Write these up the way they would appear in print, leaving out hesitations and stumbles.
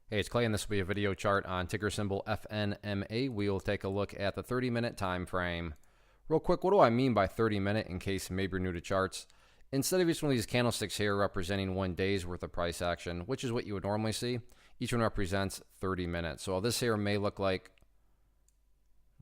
Hey, it's Clay, and this will be a video chart on ticker symbol FNMA. We will take a look at the 30-minute time frame. Real quick, what do I mean by 30-minute in case maybe you're new to charts? Instead of each one of these candlesticks here representing 1 day's worth of price action, which is what you would normally see, each one represents 30 minutes. So this here may look like,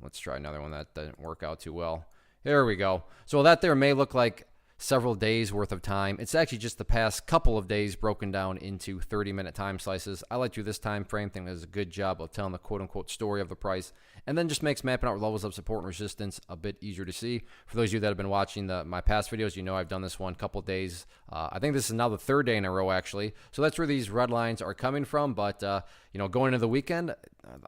let's try another one that didn't work out too well. There we go. So that there may look like several days worth of time. It's actually just the past couple of days broken down into 30-minute time slices. I like to this time frame. Think does a good job of telling the quote-unquote story of the price, and then just makes mapping out levels of support and resistance a bit easier to see. For those of you that have been watching my past videos, you know I've done this one a couple of days. I think this is now the 3rd day in a row, actually. So that's where these red lines are coming from. But going into the weekend,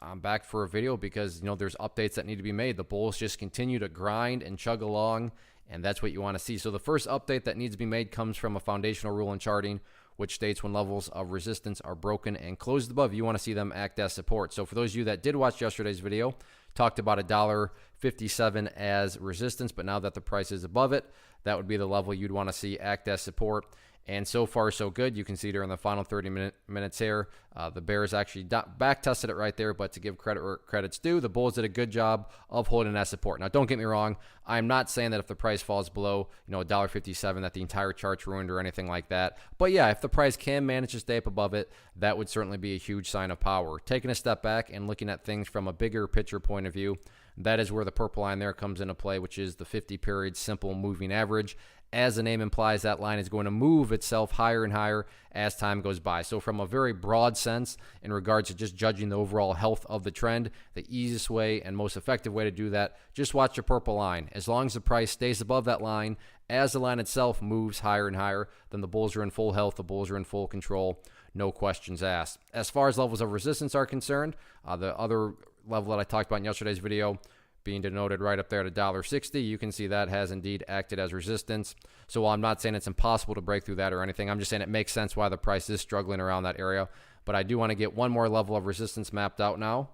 I'm back for a video because there's updates that need to be made. The bulls just continue to grind and chug along, and that's what you want to see. So the first update that needs to be made comes from a foundational rule in charting, which states when levels of resistance are broken and closed above, you want to see them act as support. So for those of you that did watch yesterday's video, talked about $1.57 as resistance, but now that the price is above it, that would be the level you'd want to see act as support. And so far, so good. You can see during the final 30 minutes here, the Bears actually back tested it right there. But to give credit where credit's due, the Bulls did a good job of holding that support. Now, don't get me wrong. I'm not saying that if the price falls below, $1.57, that the entire chart's ruined or anything like that. But yeah, if the price can manage to stay up above it, that would certainly be a huge sign of power. Taking a step back and looking at things from a bigger picture point of view, that is where the purple line there comes into play, which is the 50-period simple moving average. As the name implies, that line is going to move itself higher and higher as time goes by. So from a very broad sense, in regards to just judging the overall health of the trend, the easiest way and most effective way to do that, just watch the purple line. As long as the price stays above that line, as the line itself moves higher and higher, then the bulls are in full health, the bulls are in full control, no questions asked. As far as levels of resistance are concerned, the other level that I talked about in yesterday's video, being denoted right up there at $1.60, you can see that has indeed acted as resistance. So while I'm not saying it's impossible to break through that or anything, I'm just saying it makes sense why the price is struggling around that area. But I do want to get one more level of resistance mapped out now.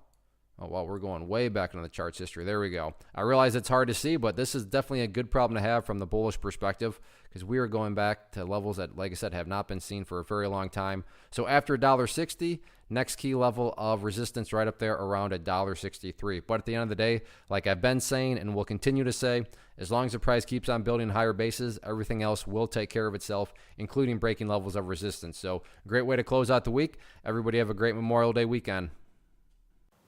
Oh, well, we're going way back into the chart's history. There we go. I realize it's hard to see, but this is definitely a good problem to have from the bullish perspective, because we are going back to levels that, like I said, have not been seen for a very long time. So after $1.60, next key level of resistance right up there around $1.63. But at the end of the day, like I've been saying and will continue to say, as long as the price keeps on building higher bases, everything else will take care of itself, including breaking levels of resistance. So great way to close out the week. Everybody have a great Memorial Day weekend.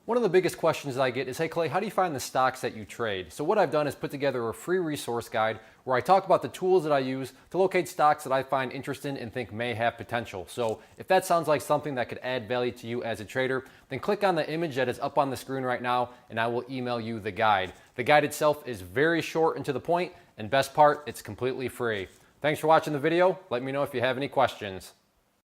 One of the biggest questions that I get is, hey Clay, how do you find the stocks that you trade? So what I've done is put together a free resource guide where I talk about the tools that I use to locate stocks that I find interesting and think may have potential. So if that sounds like something that could add value to you as a trader, then click on the image that is up on the screen right now and I will email you the guide. The guide itself is very short and to the point, and best part, it's completely free. Thanks for watching the video. Let me know if you have any questions.